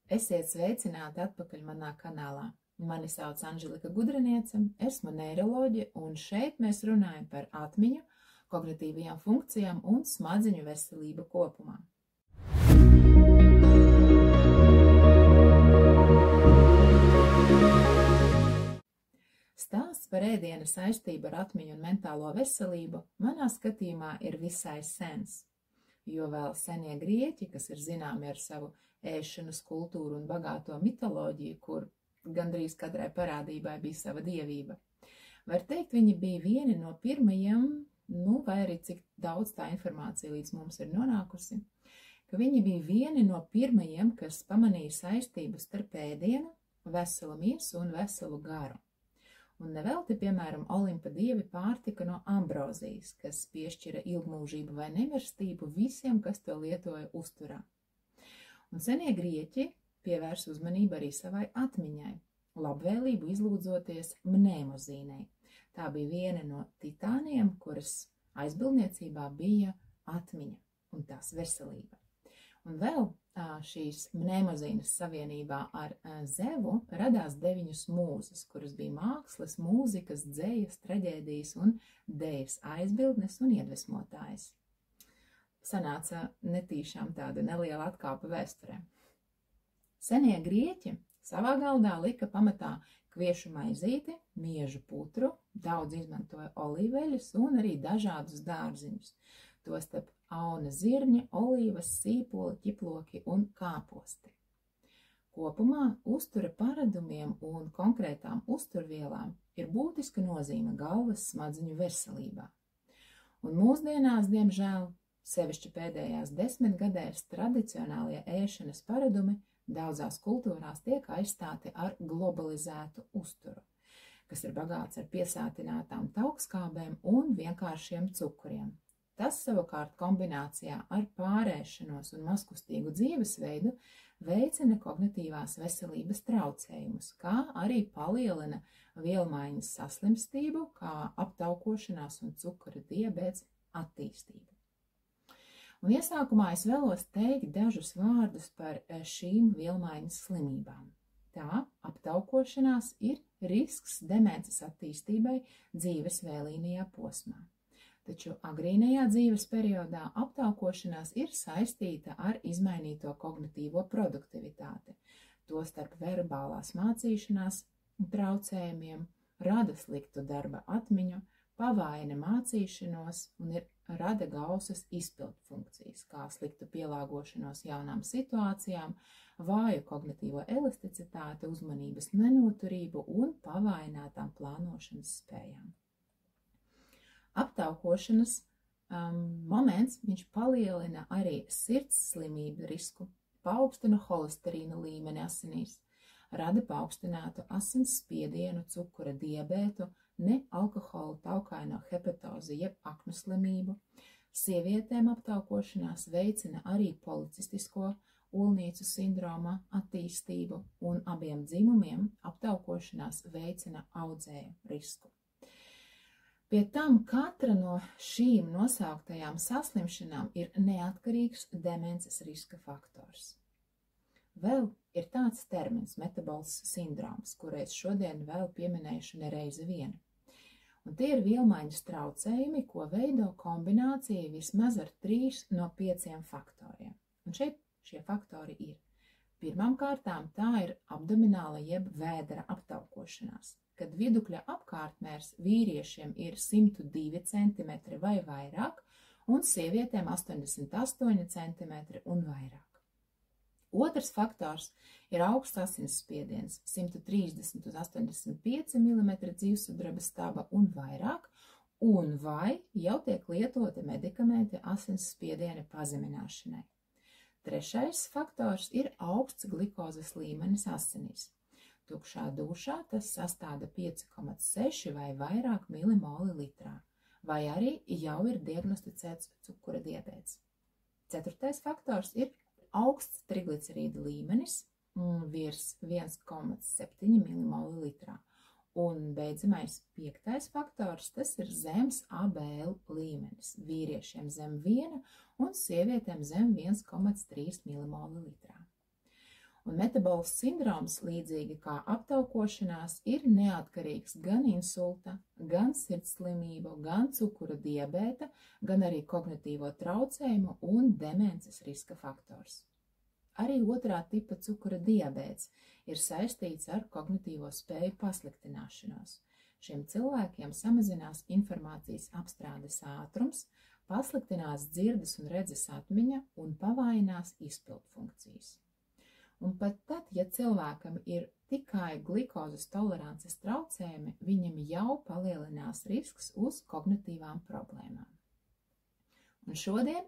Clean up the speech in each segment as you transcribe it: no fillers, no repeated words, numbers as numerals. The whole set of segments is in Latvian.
Esiet sveicināti atpakaļ manā kanālā. Mani sauc Anželika Gudriniece, esmu neiroloģe, un šeit mēs runājam par atmiņu, kognitīvajām funkcijām un smadzeņu veselību kopumā. Stāsts par ēdiena saistību ar atmiņu un mentālo veselību manā skatījumā ir visai sens, jo vēl senie grieķi, kas ir zināmi ar savu ēšanas kultūru un bagāto mitoloģiju, kur gandrīz katrai parādībai bija sava dievība. Var teikt, viņi bija vieni no pirmajiem, vai arī cik daudz tā informācija līdz mums ir nonākusi, ka viņi bija vieni no pirmajiem, kas pamanīja saistību starp ēdienu, veselu miesu un veselu garu. Un nevelti, piemēram, Olimpa dievi pārtika no ambrozijas, kas piešķira ilgmūžību vai nemirstību visiem, kas to lietoja uzturā. Un senie grieķi pievērs uzmanību arī savai atmiņai, labvēlību izlūdzoties mnēmozīnei. Tā bija viena no titāniem, kuras aizbildniecībā bija atmiņa un tās veselība. Un vēl šīs mnēmozīnas savienībā ar Zevu radās 9 mūzes, kuras bija mākslas, mūzikas, dzejas, traģēdijas un dejas aizbildnes un iedvesmotājas. Sanāca netīšām tāda neliela atkāpe vēsturē. Senie grieķi savā galdā lika pamatā kviešu maizīti, miežu putru, daudz izmantoja olīveļus un arī dažādus dārziņus, tostarp auna zirņi, olīvas, sīpoli, ķiploki un kāposti. Kopumā uztura paradumiem un konkrētām uzturvielām ir būtiska nozīme galvas smadzeņu veselībā. Un mūsdienās, diemžēl, sevišķi pēdējās 10 gadēs tradicionālie ēšanas paradumi daudzās kultūrās tiek aizstāti ar globalizētu uzturu, kas ir bagāts ar piesātinātām taukskābēm un vienkāršiem cukuriem. Tas savukārt kombinācijā ar pārēšanos un mazkustīgu dzīvesveidu veicina kognitīvās veselības traucējumus, kā arī palielina vielmaiņas saslimstību, kā aptaukošanās un cukura diabēts attīstību. Un iesākumā es vēlos teikt dažus vārdus par šīm vielmaiņas slimībām. Tā aptaukošanās ir risks demences attīstībai dzīves vēlīnajā posmā. Taču agrīnajā dzīves periodā aptaukošanās ir saistīta ar izmainīto kognitīvo produktivitāti, tostarp verbālās mācīšanās traucējumiem, rada sliktu darba atmiņu, pavājina mācīšanos un rada gausas izpildu funkcijas, kā sliktu pielāgošanos jaunām situācijām, vāju kognitīvo elasticitāti, uzmanības nenoturību un pavājinātām plānošanas spējām. Aptaukošanas moments viņš palielina arī sirds slimību risku, paaugstina holesterīna līmeni asinīs, rada paaugstinātu asins spiedienu, cukura diabētu, nealkohola taukaino hepatozi jeb aknu slimību. Sievietēm aptaukošanās veicina arī policistisko olnīcu sindroma attīstību, un abiem dzimumiem aptaukošanās veicina audzēju risku. Pie tam katra no šīm nosauktajām saslimšanām ir neatkarīgs demences riska faktors. Vēl ir tāds termins metabols sindroms, kuru es šodien vēl pieminēšu nereizi vienu. Un tie ir vielmaiņas traucējumi, ko veido kombinācija vismaz ar 3 no 5 faktoriem. Un šeit šie faktori ir. Pirmām kārtām tā ir abdomināla jeb vēdera aptaukošanās, kad vidukļa apkārtmērs vīriešiem ir 102 cm vai vairāk, un sievietēm 88 cm un vairāk. Otrs faktors ir augsts asinsspiediens 130 uz 85 mm dzīvsudraba staba un vairāk, un vai jau tiek lietoti medikamenti asinsspiediena pazemināšanai. Trešais faktors ir augsts glikozes līmenis asinīs. Tukšā dušā tas sastāda 5,6 vai vairāk milimoli litrā, vai arī jau ir diagnosticēts cukura diabēts. Ceturtais faktors ir augsts triglicerīdu līmenis virs 1,7 milimoli litrā. Un beidzamais 5. faktors, tas ir zems ABL līmenis, vīriešiem zem 1 un sievietēm zem 1,3 milimoli litrā. Un metabols sindroms, līdzīgi kā aptaukošanās, ir neatkarīgs gan insulta, gan sirdslimību, gan cukura diabēta, gan arī kognitīvo traucējumu un demences riska faktors. Arī otrā tipa cukura diabēts ir saistīts ar kognitīvo spēju pasliktināšanos. Šiem cilvēkiem samazinās informācijas apstrādes ātrums, pasliktinās dzirdes un redzes atmiņa un pavājinās izpildu funkcijas. Un pat tad, ja cilvēkam ir tikai glikozes tolerances traucējumi, viņam jau palielinās risks uz kognitīvām problēmām. Un šodien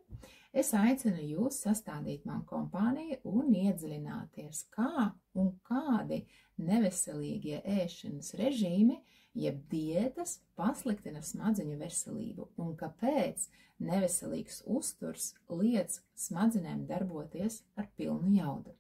es aicinu jūs sastādīt man kompāniju un iedziļināties, kā un kādi neveselīgie ēšanas režīmi, jeb diētas pasliktina smadzeņu veselību un kāpēc neveselīgs uzturs liedz smadzenēm darboties ar pilnu jaudu.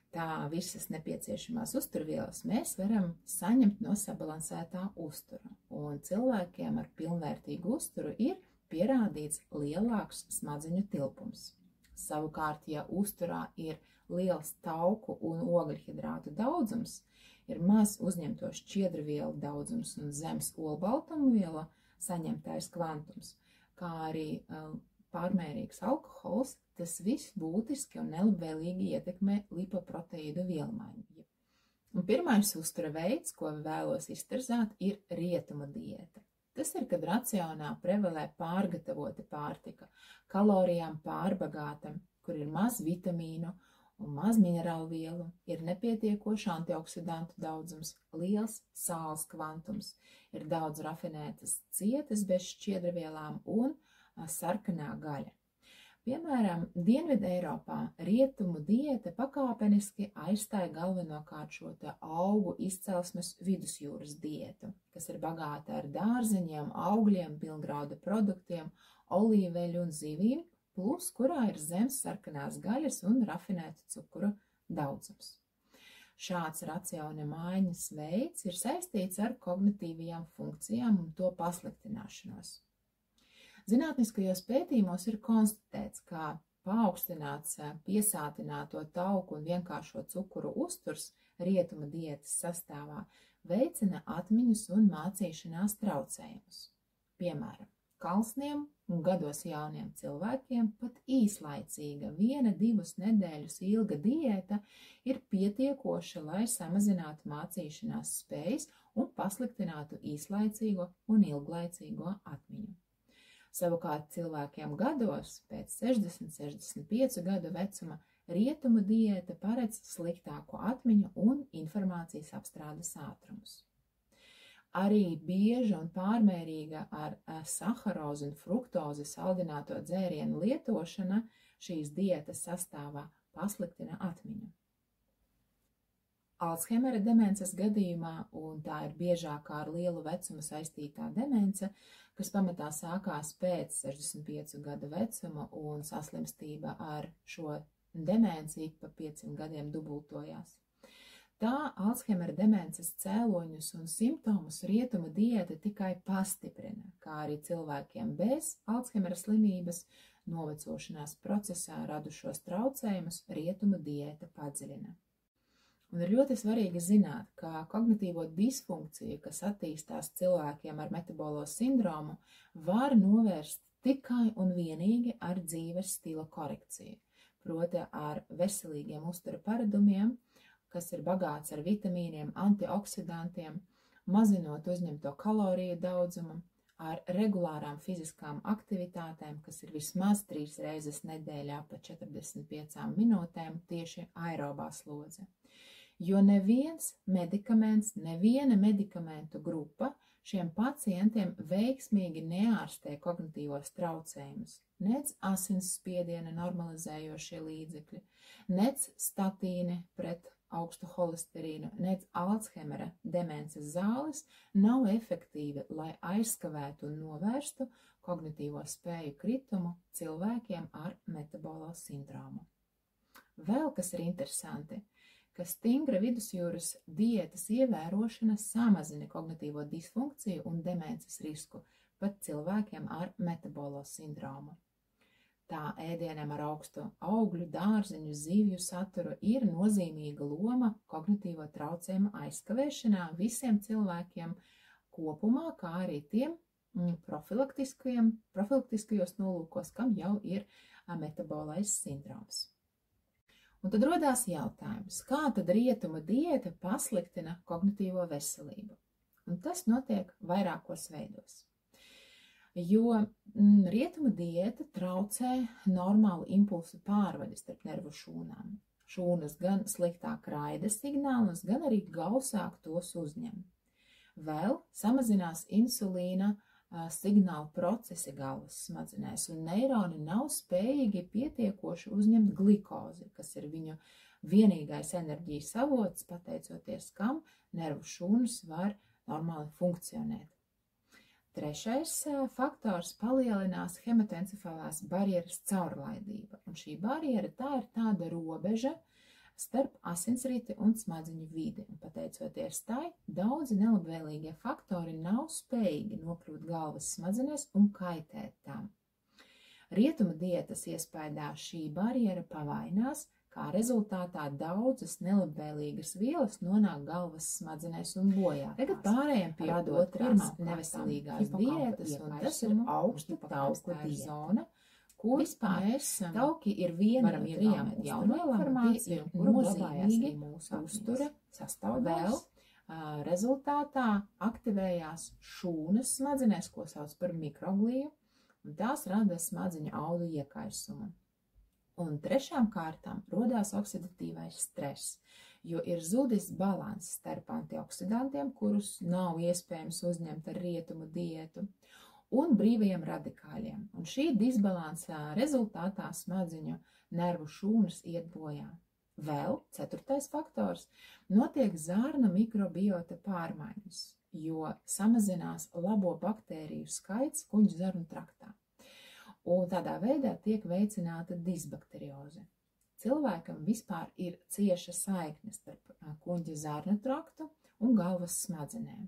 Tā visas nepieciešamās uzturvielas mēs varam saņemt no sabalansētā uztura, un cilvēkiem ar pilnvērtīgu uzturu ir pierādīts lielāks smadzeņu tilpums. Savukārt, ja uzturā ir liels tauku un ogļhidrātu daudzums, ir maz uzņemto šķiedrvielu daudzums un zems olbaltumviela saņemtais kvantums, kā arī pārmērīgs alkohols, tas viss būtiski un nelabvēlīgi ietekmē lipoproteīdu vielmaiņu. Un pirmais uztura veids, ko vēlos iztirzāt, ir rietuma diēta. Tas ir, kad racionā prevalē pārgatavota pārtika, kalorijām pārbagāta, kur ir maz vitamīnu un maz minerālu vielu, ir nepietiekoši antioksidantu daudzums, liels sāls kvantums, ir daudz rafinētas cietas bez šķiedrvielām un sarkanā gaļa. Piemēram, Dienvidu Eiropā rietumu diēta pakāpeniski aizstāja galvenokārt šo augu izcelsmes vidusjūras diētu, kas ir bagāta ar dārzeņiem, augļiem, pilngrauda produktiem, olīveļu un zivīm, plus kurā ir zemes sarkanās gaļas un rafinētu cukuru daudzums. Šāds raciona maiņas veids ir saistīts ar kognitīvajām funkcijām un to pasliktināšanos. Zinātniskajos pētījumos ir konstatēts, ka paaugstināts piesātināto tauku un vienkāršo cukuru uzturs rietuma diētas sastāvā veicina atmiņas un mācīšanās traucējumus. Piemēram, kalsniem un gados jauniem cilvēkiem pat īslaicīga 1–2 nedēļas ilga diēta ir pietiekoša, lai samazinātu mācīšanās spējas un pasliktinātu īslaicīgo un ilglaicīgo atmiņu. Savukārt cilvēkiem gados, pēc 60–65 gadu vecuma, rietuma diēta paredz sliktāko atmiņu un informācijas apstrādes ātrumus. Arī bieža un pārmērīga ar saharozu un fruktozi saldināto dzērienu lietošana šīs diētas sastāvā pasliktina atmiņu. Alzheimera demences gadījumā, un tā ir biežākā ar lielu vecumu saistītā demence, kas pamatā sākās pēc 65 gadu vecuma un saslimstība ar šo demenci pa 5 gadiem dubultojās. Tā Alzheimera demences cēloņus un simptomus rietuma diēta tikai pastiprina, kā arī cilvēkiem bez Alzheimera slimības novecošanās procesā radušos traucējumus rietuma diēta padziļina. Un ir ļoti svarīgi zināt, ka kognitīvo disfunkciju, kas attīstās cilvēkiem ar metabolo sindromu, var novērst tikai un vienīgi ar dzīves stila korekciju, proti ar veselīgiem uztura paradumiem, kas ir bagāts ar vitamīniem, antioksidantiem, mazinot uzņemto kaloriju daudzumu, ar regulārām fiziskām aktivitātēm, kas ir vismaz 3 reizes nedēļā pa 45 minūtēm tieši aerobā slodze. Jo neviens medikaments, neviena medikamentu grupa šiem pacientiem veiksmīgi neārstē kognitīvos traucējumus, nec asinsspiediena normalizējošie līdzekļi, nec statīni pret augstu holesterīnu, nec Alzheimera demences zāles nav efektīvi, lai aizskavētu un novērstu kognitīvo spēju kritumu cilvēkiem ar metabolo sindromu. Vēl kas ir interesanti, ka stingra vidusjūras diētas ievērošana samazina kognitīvo disfunkciju un demences risku pat cilvēkiem ar metabolo sindromu. tā ēdieniem ar augstu augļu, dārzeņu, zivju saturu ir nozīmīga loma kognitīvo traucējumu aizkavēšanā visiem cilvēkiem kopumā, kā arī tiem profilaktiskajos nolūkos, kam jau ir metabolais sindroms. Un tad rodās jautājums, kā tad rietuma diēta pasliktina kognitīvo veselību? Un tas notiek vairākos veidos. Jo rietuma diēta traucē normālu impulsu pārvadi starp nervu šūnām. Šūnas gan sliktāk raida signālus, gan arī gausāk tos uzņem. Vēl samazinās insulīna signālu procesi galvas smadzenēs, un neironi nav spējīgi pietiekoši uzņemt glikozi, kas ir viņu vienīgais enerģijas avots, pateicoties kam nervu šūnas var normāli funkcionēt. Trešais faktors palielinās hematoencefalās barjeras caurlaidība, un šī barjera tā ir tāda robeža starp asinsriti un smadzeņu vidi, un pateicoties tai, daudzi nelabvēlīgie faktori nav spējīgi nokļūt galvas smadzenēs un kaitēt tām. Rietuma diētas iespējā šī barjera pavainās, kā rezultātā daudzas nelabvēlīgas vielas nonāk galvas smadzenēs un bojā. Tagad pārējiem pie otrās neveselīgās diētas, un tas ir augsta tauku diēta, kur vispār tauki ir viena no 3 jaunvielām, tie ir nozīmīgi mūsu uztura sastāvdaļas. Rezultātā aktivējās šūnas smadzenēs, ko sauc par mikrogliju, un tās rada smadzeņu audu iekaisumu. Un trešām kārtām rodās oksidatīvais stress, jo ir zudis balans starp antioksidantiem, kurus nav iespējams uzņemt ar rietumu diētu, un brīvajiem radikāļiem. Un šī disbalansā rezultātā smadzeņu nervu šūnas iet bojā. Vēl 4. faktors notiek zārna mikrobiota pārmaiņas, jo samazinās labo baktēriju skaits kuņģu zarnu traktā. Un tādā veidā tiek veicināta disbakterioze. Cilvēkam vispār ir cieša saikne starp kuņģa zarnu traktu un galvas smadzenēm.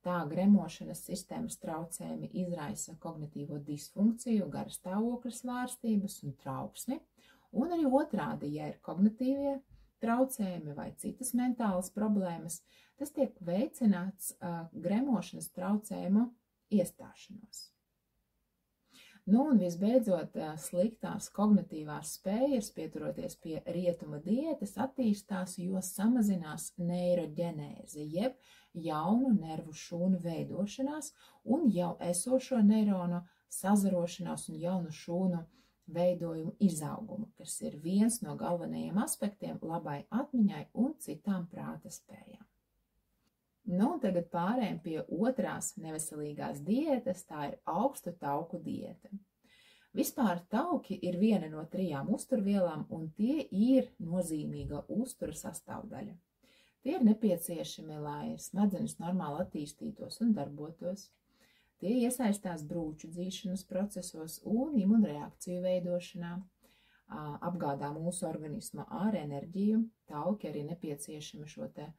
Tā gremošanas sistēmas traucējumi izraisa kognitīvo disfunkciju, garstāvokļa svārstības un trauksmi, un arī otrādi, ja ir kognitīvie traucējumi vai citas mentālas problēmas, tas tiek veicināts gremošanas traucējumu iestāšanos. Nu, un visbeidzot, sliktās kognitīvās spējas, pieturoties pie rietuma diētas, attīstās, jo samazinās neiroģenēze, jeb jaunu nervu šūnu veidošanās un jau esošo neironu sazarošanās un jaunu šūnu veidojumu izaugumu, kas ir viens no galvenajiem aspektiem labai atmiņai un citām prāta spējām. Nu, tagad pārējām pie otrās neveselīgās diētas, tā ir augstu tauku diēta. Vispār tauki ir viena no 3 uzturvielām, un tie ir nozīmīga uztura sastāvdaļa. Tie ir nepieciešami, lai smadzenes normāli attīstītos un darbotos. Tie iesaistās brūču dzīšanas procesos un imunreakciju veidošanā, apgādā mūsu organismu ar enerģiju. Tauki arī nepieciešami šo te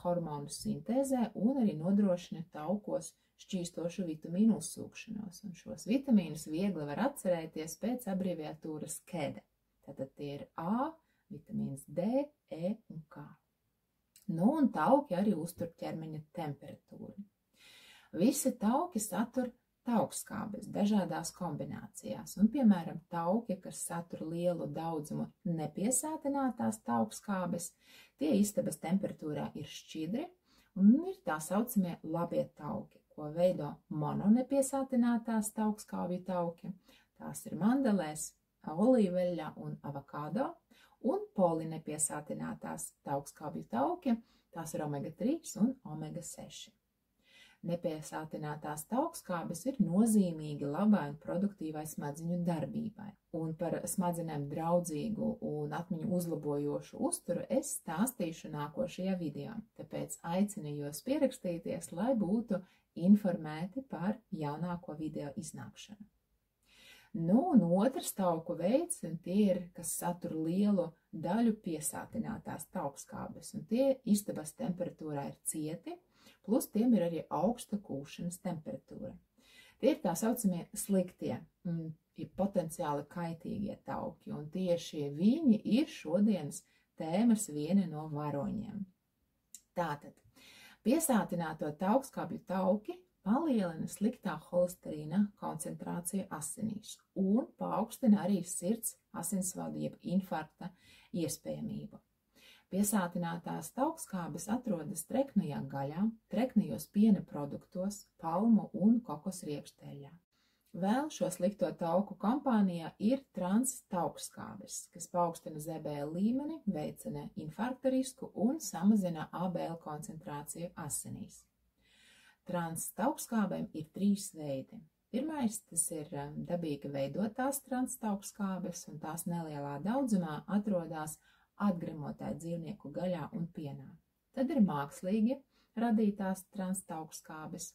hormonu sintēzē un arī nodrošina taukos šķīstošu vitamīnu uzsūkšanos. Un šos vitamīnus viegli var atcerēties pēc abreviatūras KED. Tātad tie ir A, vitamīns D, E un K. Nu, un tauki arī uztur ķermeņa temperatūru. Visi tauki satur taukskābes dažādās kombinācijās, un, piemēram, tauki, kas satur lielu daudzumu nepiesātinātās taukskābes, tie istabas temperatūrā ir šķidri, un ir tā saucamie labie tauki, ko veido mononepiesātinātās taukskābju tauki. Tās ir mandelēs, olīveļļā un avokado, un polinepiesātinātās taukskābju tauki, tās ir omega-3 un omega-6. Nepiesātinātās taukskābes ir nozīmīgi labai un produktīvai smadzeņu darbībai. Un par smadzenēm draudzīgu un atmiņu uzlabojošu uzturu es stāstīšu nākošajā video, tāpēc aicinu jūs pierakstīties, lai būtu informēti par jaunāko video iznākšanu. Nu, un otrs tauku veids, un tie ir, kas satur lielu daļu piesātinātās taukskābes, un tie istabas temperatūrā ir cieti, plus tiem ir arī augsta kūšanas temperatūra. Tie ir tā saucamie sliktie, ir potenciāli kaitīgie tauki, un tieši viņi ir šodienas tēmas vieni no varoņiem. Tātad, piesātināto taukskābju tauki palielina sliktā holesterīna koncentrāciju asinīs un paaugstina arī sirds asinsvadu jeb infarkta iespējamību. Piesātinātās taukskābes atrodas treknajā gaļā, treknajos piena produktos, palmu un kokos rieksteļā. Vēl šo slikto tauku kompānijā ir trans taukskābes, kas paaugstina ZBL līmeni, veicina infarkta risku un samazina ABL koncentrāciju asinīs. Trans taukskābēm ir 3 veidi. Pirmais, tas ir dabīgi veidotās trans taukskābes, un tās nelielā daudzumā atrodas atgremotā dzīvnieku gaļā un pienā. Tad ir mākslīgi radītās trans taukskābes,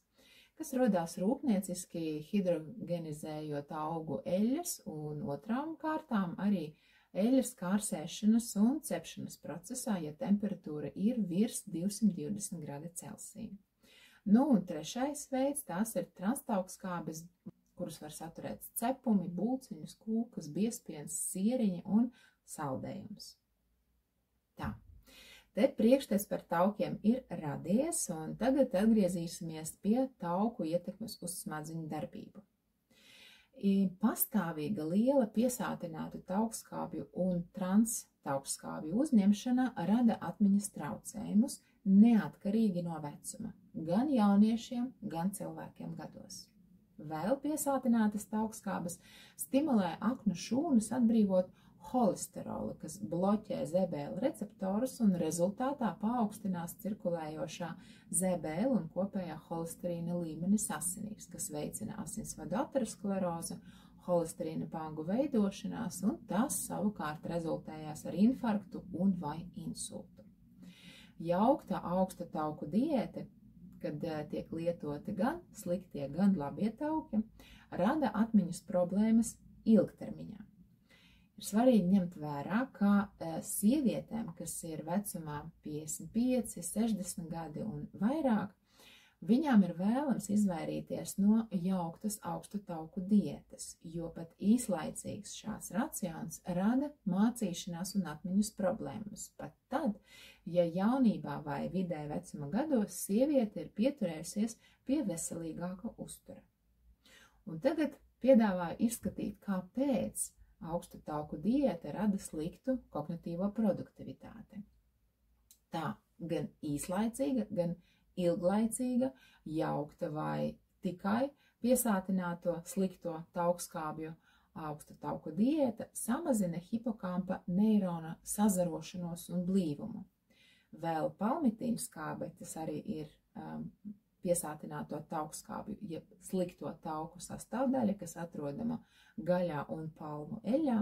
kas rodās rūpnieciski hidrogenizējot augu eļļas un otrām kārtām arī eļļas kārsēšanas un cepšanas procesā, ja temperatūra ir virs 220 grādi Celsija. Nu, un trešais veids, tās ir transtaukskābes, kurus var saturēt cepumi, bulciņus, kūkas, biezpiens, sieriņi un saldējums. Tā, te priekšstats par taukiem ir radies, un tagad atgriezīsimies pie tauku ietekmes uz smadzeņu darbību. Pastāvīga liela piesātinātu taukskābju un trans taukskābju uzņemšana rada atmiņas traucējumus neatkarīgi no vecuma, gan jauniešiem, gan cilvēkiem gados. Vēl piesātinātas taukskābes stimulē aknu šūnas atbrīvot holesteroli, kas bloķē ZBL receptorus un rezultātā paaugstinās cirkulējošā ZBL un kopējā holesterīna līmenis asinīs, kas veicina asinsvadu aterosklerozi, holesterīna pangu veidošanās, un tas savukārt rezultējās ar infarktu un vai insultu. Jaukta augsta tauku diēta, kad tiek lietoti gan sliktie, gan labie tauki, rada atmiņas problēmas ilgtermiņā. Ir svarīgi ņemt vērā, ka sievietēm, kas ir vecumā 55, 60 gadi un vairāk, viņām ir vēlams izvairīties no jauktas augstu tauku diētas, jo pat īslaicīgs šāds racions rada mācīšanās un atmiņas problēmas, pat tad, ja jaunībā vai vidē vecuma gados sieviete ir pieturējusies pie veselīgāka uztura. Un tagad piedāvāju izskatīt, kāpēc augstu tauku diēta rada sliktu kognitīvo produktivitāti. Tā gan īslaicīga, gan ilglaicīga, jaukta vai tikai piesātināto slikto taukskābju augstu tauku diēta samazina hipokampa neirona sazarošanos un blīvumu. Vēl palmitīnskābe, tas arī ir piesātināto taukskābju, jeb slikto tauku sastāvdaļa, kas atrodama gaļā un palmu eļļā.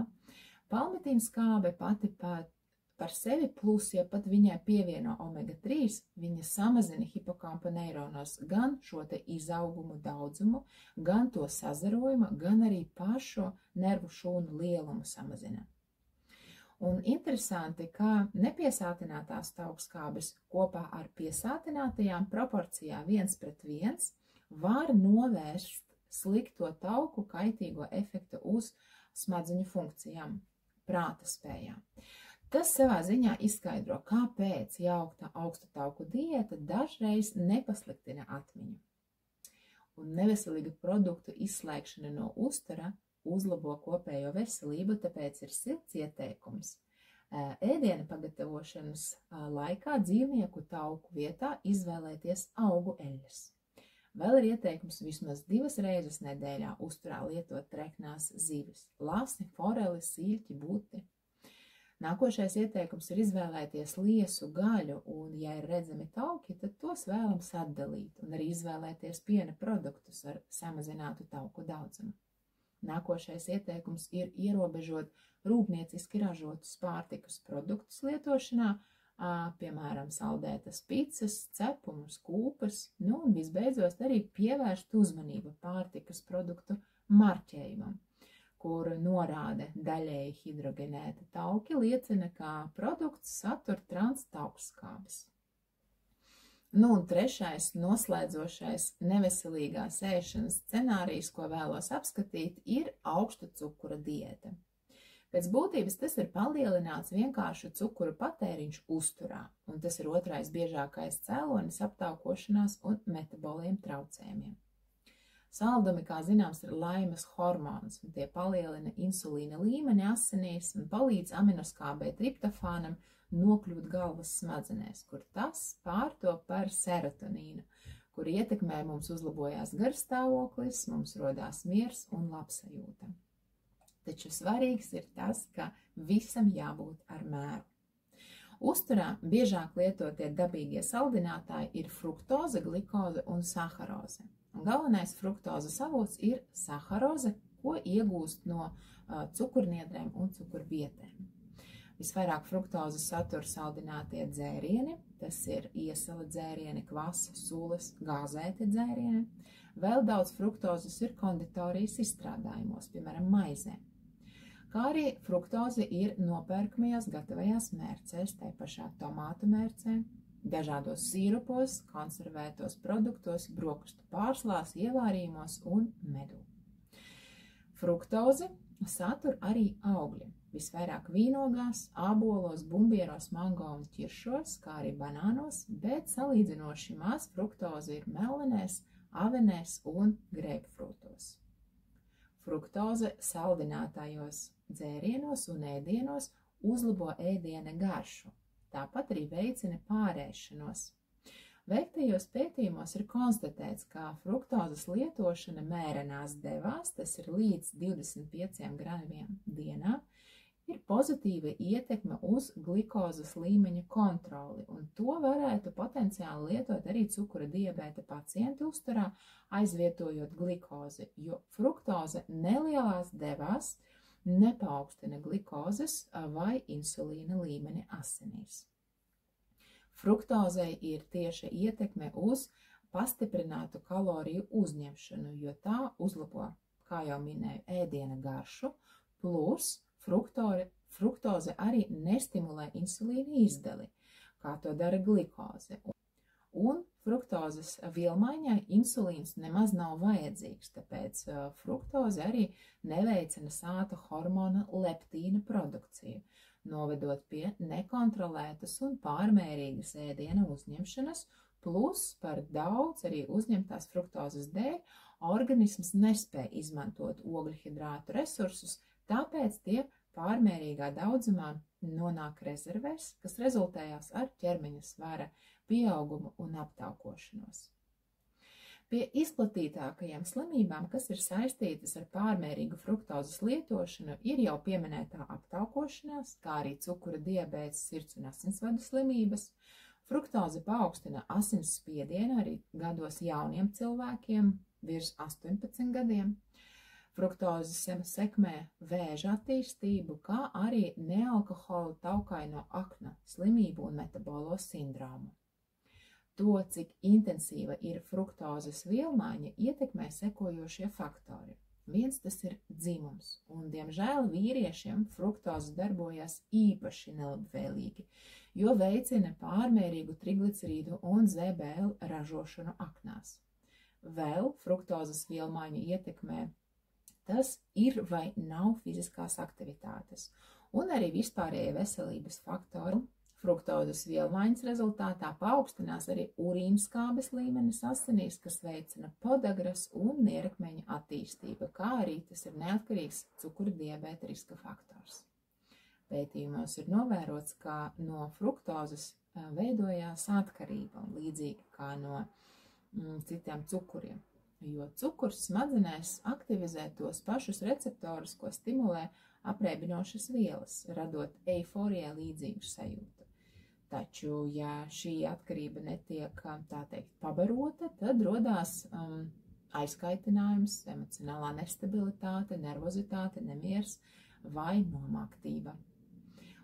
Palmitīnskābe pati par sevi plus, ja pat viņai pievieno omega-3, viņa samazina hipokampa neironos gan šo te izaugumu daudzumu, gan to sazarojumu, gan arī pašu nervu šūnu lielumu samazina. Un interesanti, ka nepiesātinātās taukskābes kopā ar piesātinātajām proporcijā 1:1 var novērst slikto tauku kaitīgo efektu uz smadzeņu funkcijām, prāta spējām. Tas savā ziņā izskaidro, kāpēc jaukta augstu tauku diēta dažreiz nepasliktina atmiņu. Un neveselīgu produktu izslēgšana no uztura uzlabo kopējo veselību, tāpēc ir silts ieteikums ēdiena pagatavošanas laikā dzīvnieku tauku vietā izvēlēties augu eļļas. Vēl ir ieteikums vismaz 2 reizes nedēļā uzturā lietot treknās zivis – lasi, foreli, sīļķi, buti. Nākošais ieteikums ir izvēlēties liesu gaļu, un, ja ir redzami tauki, tad tos vēlams atdalīt, un arī izvēlēties piena produktus ar samazinātu tauku daudzumu. Nākošais ieteikums ir ierobežot rūpnieciski ražotus pārtikas produktus lietošanā, piemēram, saldētas picas, cepumus, kūkas, un visbeidzot arī pievērst uzmanību pārtikas produktu marķējumam, kur norāde daļēji hidrogenēta tauki liecina, ka produkts satur trans taukskābes. Nu, un trešais noslēdzošais neveselīgās ēšanas scenārijs, ko vēlos apskatīt, ir augsta cukura diēta. Pēc būtības tas ir palielināts vienkāršu cukura patēriņš uzturā, un tas ir otrais biežākais cēlonis aptaukošanās un metaboliem traucējumiem. Saldumi, kā zināms, ir laimes hormons, un tie palielina insulīna līmeni asinīs un palīdz aminoskābei triptofānam nokļūt galvas smadzenēs, kur tas pārtop par serotonīnu, kur ietekmē mums uzlabojās garstāvoklis, mums rodās miers un labsajūta. Taču svarīgs ir tas, ka visam jābūt ar mēru. Uzturā biežāk lietotie dabīgie saldinātāji ir fruktoze, glikoze un saharoze. Un galvenais fruktozes avots ir saharoze, ko iegūst no cukurniedrēm un cukurbietēm. Visvairāk fruktozes satur saldinātie dzērieni, tas ir iesala dzērieni, kvasa, sulas, gāzēti dzērieni. Vēl daudz fruktozes ir konditorijas izstrādājumos, piemēram, maizē. Kā arī fruktoze ir nopērkamajās gatavajās mērcēs, tai pašā tomātu mērcē, dažādos sīrupos, konservētos produktos, brokastu pārslās, ievārījumos un medū. Fruktozi satur arī augļi, visvairāk vīnogās, ābolos, bumbieros, mango un ķiršos, kā arī banānos, bet salīdzinoši maz fruktozi ir melnēs, avenēs un greipfrūtos. Fruktoze saldinātājos dzērienos un ēdienos uzlabo ēdiena garšu. Tāpat arī veicina pārēšanos. Veiktajos pētījumos ir konstatēts, ka fruktozes lietošana mērenās devās, tas ir līdz 25 gramiem dienā, ir pozitīva ietekme uz glikozes līmeņa kontroli, un to varētu potenciāli lietot arī cukura diabēta pacienti uzturā, aizvietojot glikozi, jo fruktoze nelielās devās nepaukstina glikozes vai insulīna līmeni asinīs. Fruktozei ir tieša ietekme uz pastiprinātu kaloriju uzņemšanu, jo tā uzlabo, kā jau minēju, ēdiena garšu, plus fruktoze arī nestimulē insulīna izdali, kā to dara glikoze. Un fruktozes vielmaiņai insulīns nemaz nav vajadzīgs, tāpēc fruktoze arī neveicina sāta hormona leptīna produkciju, novedot pie nekontrolētas un pārmērīgas ēdiena uzņemšanas, plus par daudz arī uzņemtās fruktozes dēļ organisms nespēja izmantot ogļhidrātu resursus, tāpēc tie pārmērīgā daudzumā nonāk rezervēs, kas rezultējās ar ķermeņa svara pieaugumu un aptaukošanos. Pie izplatītākajām slimībām, kas ir saistītas ar pārmērīgu fruktozes lietošanu, ir jau pieminētā aptaukošanās, kā arī cukura diabēts, sirds un asinsvadu slimības. Fruktoze paaugstina asins spiedienu arī gados jauniem cilvēkiem, virs 18 gadiem. Fruktozes sekmē vēža attīstību, kā arī nealkohola taukaino akna slimību un metabolo sindromu. To, cik intensīva ir fruktozes vielmaiņa, ietekmē sekojošie faktori. Viens tas ir dzimums, un, diemžēl, vīriešiem fruktoze darbojas īpaši nelabvēlīgi, jo veicina pārmērīgu triglicerīdu un ZBL ražošanu aknās. Vēl fruktozes vielmaiņa ietekmē tas ir vai nav fiziskās aktivitātes, un arī vispārējie veselības faktori. Fruktozes vielmaiņas rezultātā paaugstinās arī urīnskābes līmenis asinīs, kas veicina podagras un nierakmeņa attīstību, kā arī tas ir neatkarīgs cukura diabēta riska faktors. Pētījumos ir novērots, ka no fruktozes veidojās atkarība, līdzīgi kā no citiem cukuriem, jo cukurs smadzenēs aktivizē tos pašus receptorus, ko stimulē apreibinošas vielas, radot eiforijai līdzīgu sajūtu. Taču, ja šī atkarība netiek, tā teikt, pabarota, tad rodās aizkaitinājums, emocionālā nestabilitāte, nervozitāte, nemiers vai nomāktība.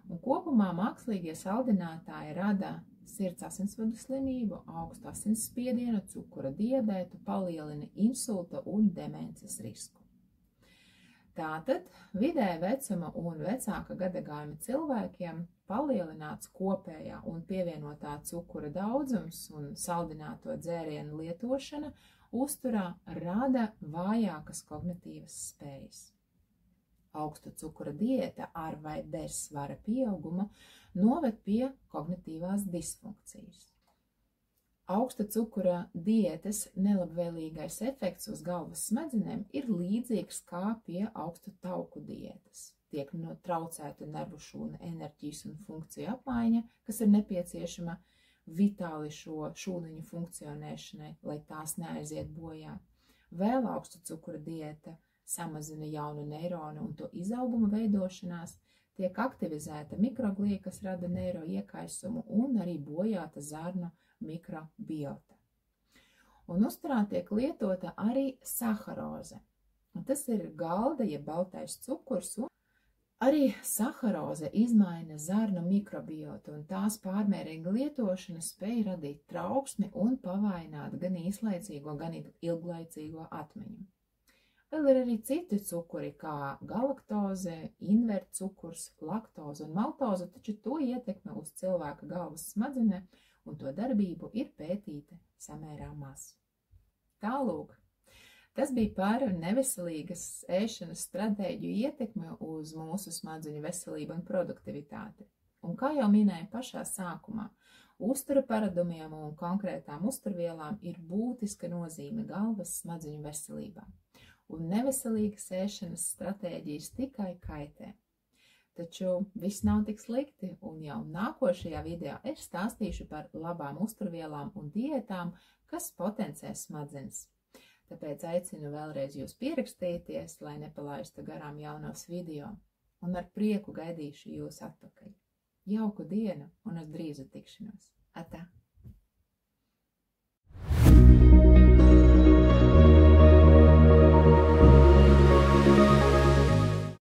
Un kopumā mākslīgie saldinātāji rada sirds asinsvadu slimību, augstu asinsspiedienu, cukura diabētu, palielina insulta un demences risku. Tātad vidēja vecuma un vecāka gadagājuma cilvēkiem palielināts kopējā un pievienotā cukura daudzums un saldināto dzērienu lietošana uzturā rada vājākas kognitīvas spējas. Augsta cukura diēta ar vai bez svara pieauguma noved pie kognitīvās disfunkcijas. Augsta cukura diētas nelabvēlīgais efekts uz galvas smadzenēm ir līdzīgs kā pie augsta tauku diētas. Tiek traucēta nervu šūna enerģijas un funkciju apmaiņa, kas ir nepieciešama vitāli šo šūniņu funkcionēšanai, lai tās neaiziet bojā. Vēl augsta cukura diēta samazina jaunu neironu un to izauguma veidošanās, tiek aktivizēta mikroglija, kas rada neiro iekaisumu un arī bojāta zarnu mikrobiota. Un uzturā tiek lietota arī saharoze. Un tas ir galda, jeb baltais cukurs, un arī saharoze izmaina zarnu mikrobiotu, un tās pārmērīga lietošana spēj radīt trauksmi un pavainot gan īslaicīgo, gan ilglaicīgo atmiņu. Vēl ir arī citi cukuri, kā galaktoze, invertcukurs, laktoze un maltoze, taču to ietekme uz cilvēka galvas smadzenēm un to darbību ir pētīta samērā maz. Tālūk, tas bija par neveselīgas ēšanas stratēģiju ietekmi uz mūsu smadzeņu veselību un produktivitāti. Un kā jau minēju pašā sākumā, uztura paradumiem un konkrētām uzturvielām ir būtiska nozīme galvas smadzeņu veselībā. Un neveselīgas ēšanas stratēģijas tikai kaitē. Taču viss nav tik slikti, un jau nākošajā video es stāstīšu par labām uzturvielām un diētām, kas potencē smadzenes. Tāpēc aicinu vēlreiz jūs pierakstīties, lai nepalaistu garām jaunos video, un ar prieku gaidīšu jūs atpakaļ. Jauku dienu un uz drīzu tikšanos! Atā!